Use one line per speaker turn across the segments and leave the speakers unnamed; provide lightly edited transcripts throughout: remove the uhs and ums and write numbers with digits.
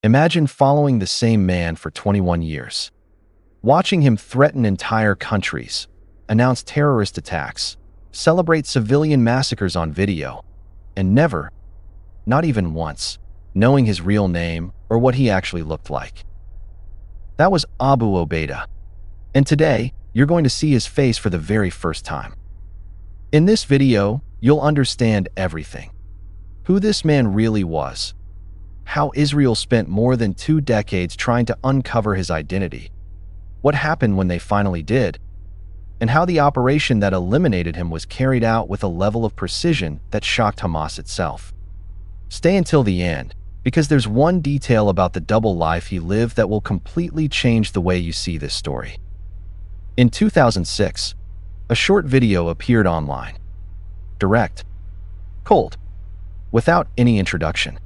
Imagine following the same man for 21 years, watching him threaten entire countries, announce terrorist attacks, celebrate civilian massacres on video, and never, not even once, knowing his real name or what he actually looked like. That was Abu Obeidah, and today, you're going to see his face for the very first time. In this video, you'll understand everything. Who this man really was, how Israel spent more than 2 decades trying to uncover his identity, what happened when they finally did, and how the operation that eliminated him was carried out with a level of precision that shocked Hamas itself. Stay until the end, because there's one detail about the double life he lived that will completely change the way you see this story. In 2006, a short video appeared online. Direct, cold, without any introduction.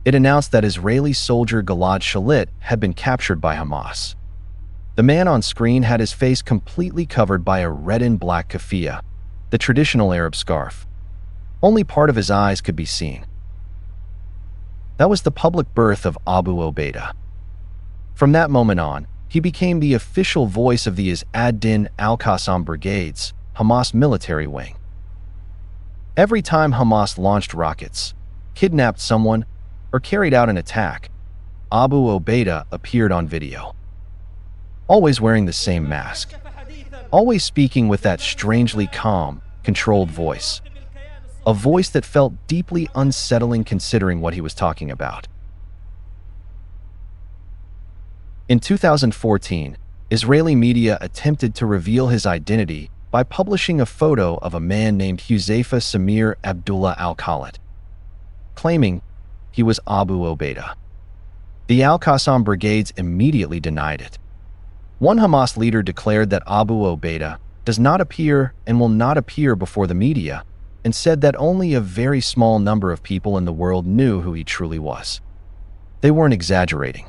It announced that Israeli soldier Gilad Shalit had been captured by Hamas. The man on screen had his face completely covered by a red and black keffiyeh, the traditional Arab scarf. Only part of his eyes could be seen. That was the public birth of Abu Obeidah. From that moment on, he became the official voice of the ad-Din al-Qassam Brigades, Hamas military wing. Every time Hamas launched rockets, kidnapped someone, or carried out an attack, Abu Obeidah appeared on video. Always wearing the same mask, always speaking with that strangely calm, controlled voice. A voice that felt deeply unsettling considering what he was talking about. In 2014, Israeli media attempted to reveal his identity by publishing a photo of a man named Huzaifa Samir Abdullah al-Khalid, claiming he was Abu Obeidah. The al-Qassam Brigades immediately denied it. One Hamas leader declared that Abu Obeidah does not appear and will not appear before the media, and said that only a very small number of people in the world knew who he truly was. They weren't exaggerating.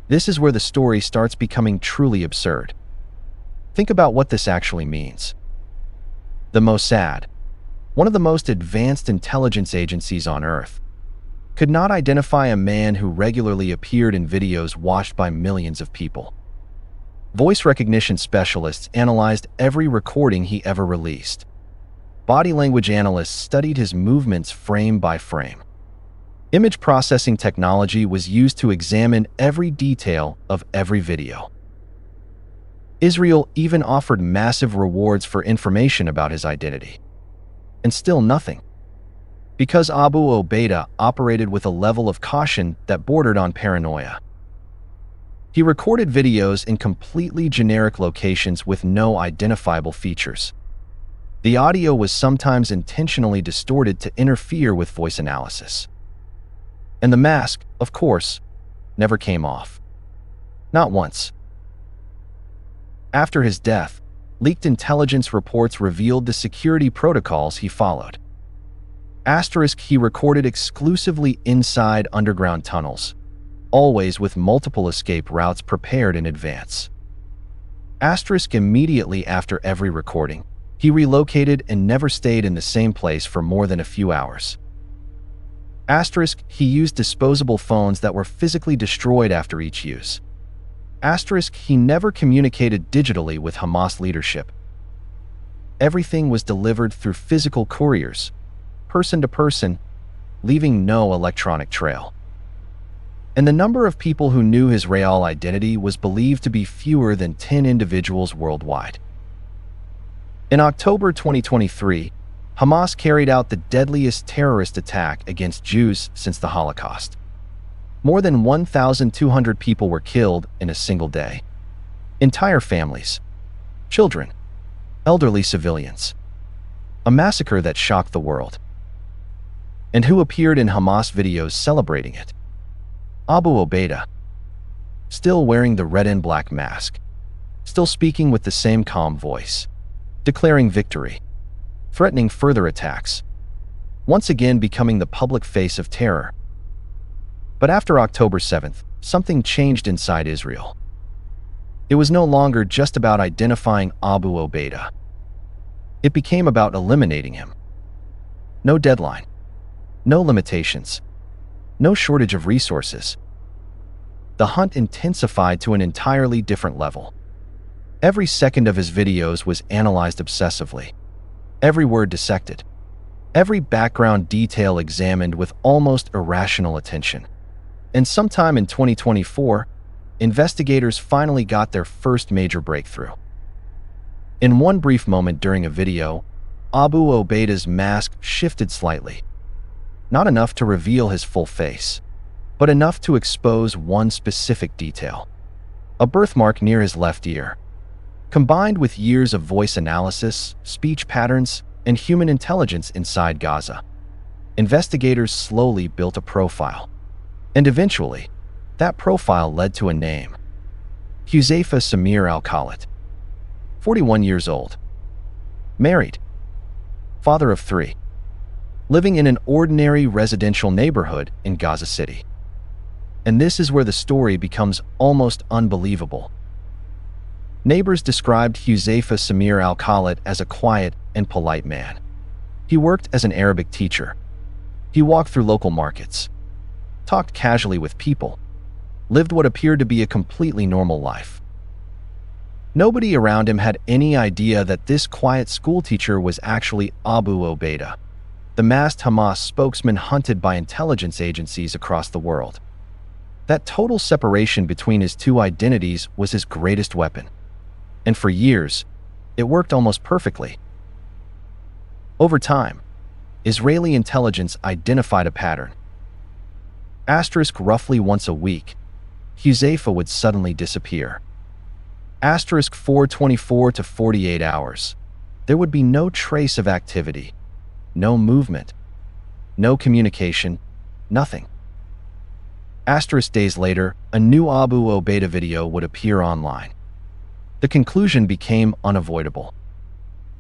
This is where the story starts becoming truly absurd. Think about what this actually means. The Mossad, one of the most advanced intelligence agencies on Earth, could not identify a man who regularly appeared in videos watched by millions of people. Voice recognition specialists analyzed every recording he ever released. Body language analysts studied his movements frame by frame. Image processing technology was used to examine every detail of every video. Israel even offered massive rewards for information about his identity. And still nothing. Because Abu Obeidah operated with a level of caution that bordered on paranoia. He recorded videos in completely generic locations with no identifiable features. The audio was sometimes intentionally distorted to interfere with voice analysis. And the mask, of course, never came off. Not once. After his death, leaked intelligence reports revealed the security protocols he followed. He recorded exclusively inside underground tunnels, always with multiple escape routes prepared in advance. Immediately after every recording, he relocated and never stayed in the same place for more than a few hours. He used disposable phones that were physically destroyed after each use. He never communicated digitally with Hamas leadership. Everything was delivered through physical couriers, person to person, leaving no electronic trail. And the number of people who knew his real identity was believed to be fewer than 10 individuals worldwide. In October 2023, Hamas carried out the deadliest terrorist attack against Jews since the Holocaust. More than 1,200 people were killed in a single day. Entire families, children, elderly civilians. A massacre that shocked the world. And who appeared in Hamas videos celebrating it? Abu Obeidah. Still wearing the red and black mask. Still speaking with the same calm voice. Declaring victory. Threatening further attacks, once again becoming the public face of terror. But after October 7th, something changed inside Israel. It was no longer just about identifying Abu Obeidah. It became about eliminating him. No deadline, no limitations, No shortage of resources. The hunt intensified to an entirely different level. Every second of his videos was analyzed obsessively. Every word dissected. Every background detail examined with almost irrational attention. And sometime in 2024, investigators finally got their first major breakthrough. In one brief moment during a video, Abu Obeidah's mask shifted slightly. Not enough to reveal his full face, but enough to expose one specific detail. A birthmark near his left ear. Combined with years of voice analysis, speech patterns, and human intelligence inside Gaza, investigators slowly built a profile. And eventually, that profile led to a name. Huzaifa Samir al-Khalid. 41 years old. Married. Father of 3. Living in an ordinary residential neighborhood in Gaza City. And this is where the story becomes almost unbelievable. Neighbors described Huzaifa Samir al-Khalid as a quiet and polite man. He worked as an Arabic teacher. He walked through local markets, talked casually with people, lived what appeared to be a completely normal life. Nobody around him had any idea that this quiet schoolteacher was actually Abu Obeidah, the masked Hamas spokesman hunted by intelligence agencies across the world. That total separation between his two identities was his greatest weapon. And for years, it worked almost perfectly. Over time, Israeli intelligence identified a pattern. Roughly once a week, Huzaifa would suddenly disappear. 424 to 48 hours. There would be no trace of activity, no movement, no communication, nothing. Days later, a new Abu Obeidah video would appear online. The conclusion became unavoidable.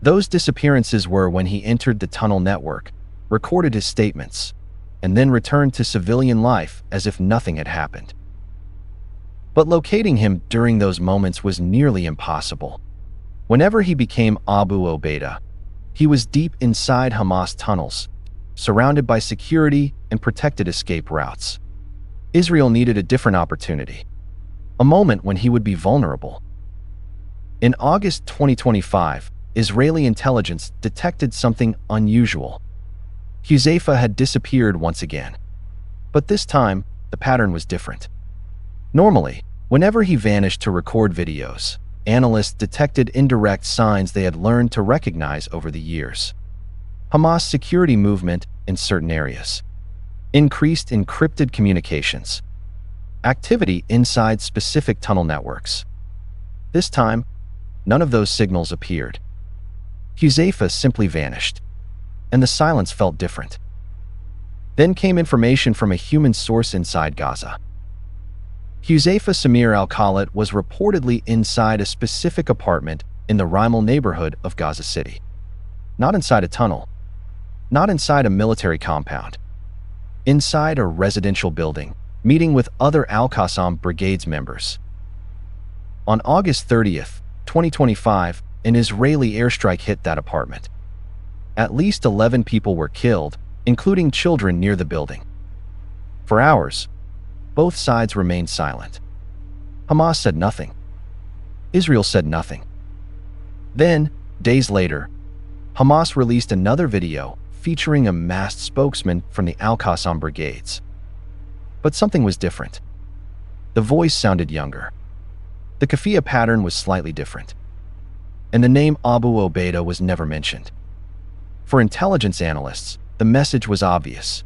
Those disappearances were when he entered the tunnel network, recorded his statements, and then returned to civilian life as if nothing had happened. But locating him during those moments was nearly impossible. Whenever he became Abu Obeidah, he was deep inside Hamas tunnels, surrounded by security and protected escape routes. Israel needed a different opportunity, a moment when he would be vulnerable. In August 2025, Israeli intelligence detected something unusual. Huzaifa had disappeared once again. But this time, the pattern was different. Normally, whenever he vanished to record videos, analysts detected indirect signs they had learned to recognize over the years. Hamas security movement in certain areas. Increased encrypted communications. Activity inside specific tunnel networks. This time, none of those signals appeared. Huzaifa simply vanished, and the silence felt different. Then came information from a human source inside Gaza. Huzaifa Samir al-Khalid was reportedly inside a specific apartment in the Rimal neighborhood of Gaza City. Not inside a tunnel, not inside a military compound. Inside a residential building, meeting with other Al-Qassam Brigade's members. On August 30th, 2025, an Israeli airstrike hit that apartment. At least 11 people were killed, including children near the building. For hours, both sides remained silent. Hamas said nothing. Israel said nothing. Then, days later, Hamas released another video featuring a masked spokesman from the Al-Qassam Brigades. But something was different. The voice sounded younger. The kafiyah pattern was slightly different. And the name Abu Obeidah was never mentioned. For intelligence analysts, the message was obvious.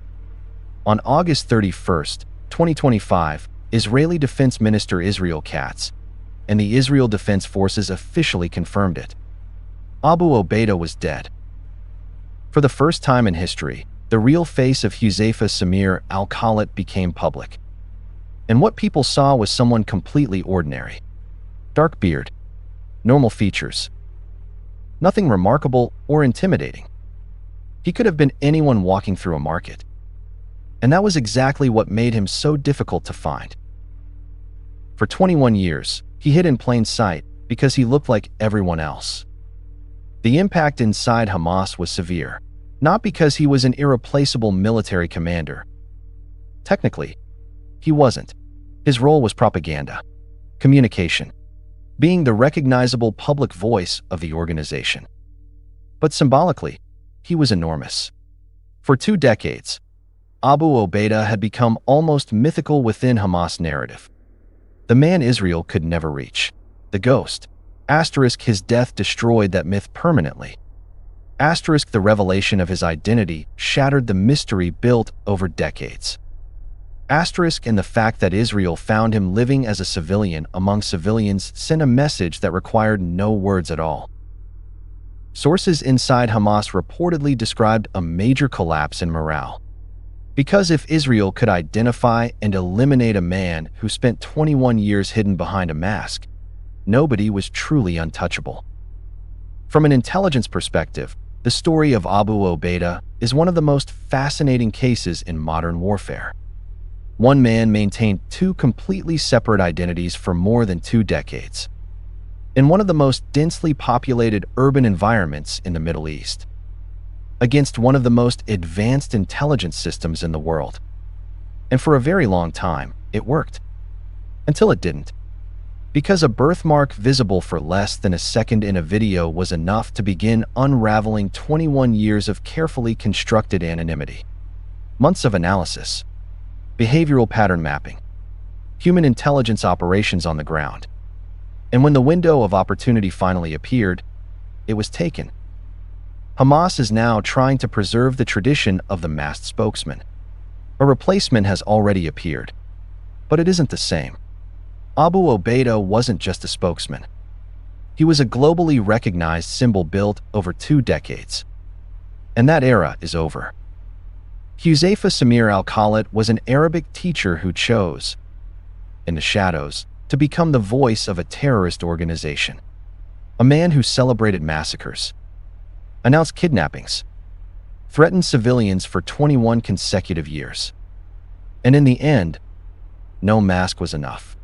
On August 31st, 2025, Israeli Defense Minister Israel Katz and the Israel Defense Forces officially confirmed it. Abu Obeidah was dead. For the first time in history, the real face of Huzaifa Samir al-Khalid became public. And what people saw was someone completely ordinary. Dark beard, normal features. Nothing remarkable or intimidating. He could have been anyone walking through a market. And that was exactly what made him so difficult to find. For 21 years, he hid in plain sight because he looked like everyone else. The impact inside Hamas was severe, not because he was an irreplaceable military commander, Technically, he wasn't. His role was propaganda, communication, being the recognizable public voice of the organization. But symbolically, he was enormous. For 2 decades, Abu Obeidah had become almost mythical within Hamas narrative. The man Israel could never reach. The ghost. Asterisk his death destroyed that myth permanently. Asterisk the revelation of his identity shattered the mystery built over decades. Asterisk and the fact that Israel found him living as a civilian among civilians sent a message that required no words at all. Sources inside Hamas reportedly described a major collapse in morale. Because if Israel could identify and eliminate a man who spent 21 years hidden behind a mask, nobody was truly untouchable. From an intelligence perspective, the story of Abu Obeidah is one of the most fascinating cases in modern warfare. One man maintained 2 completely separate identities for more than 2 decades. In one of the most densely populated urban environments in the Middle East, against one of the most advanced intelligence systems in the world. And for a very long time, it worked. Until it didn't. Because a birthmark visible for less than a second in a video was enough to begin unraveling 21 years of carefully constructed anonymity. Months of analysis, behavioral pattern mapping, human intelligence operations on the ground. And when the window of opportunity finally appeared, it was taken. Hamas is now trying to preserve the tradition of the masked spokesman. A replacement has already appeared, but it isn't the same. Abu Obeidah wasn't just a spokesman. He was a globally recognized symbol built over 2 decades. And that era is over. Huzaifa Samir al-Khalid was an Arabic teacher who chose, in the shadows, to become the voice of a terrorist organization. A man who celebrated massacres, announced kidnappings, threatened civilians for 21 consecutive years. And in the end, no mask was enough.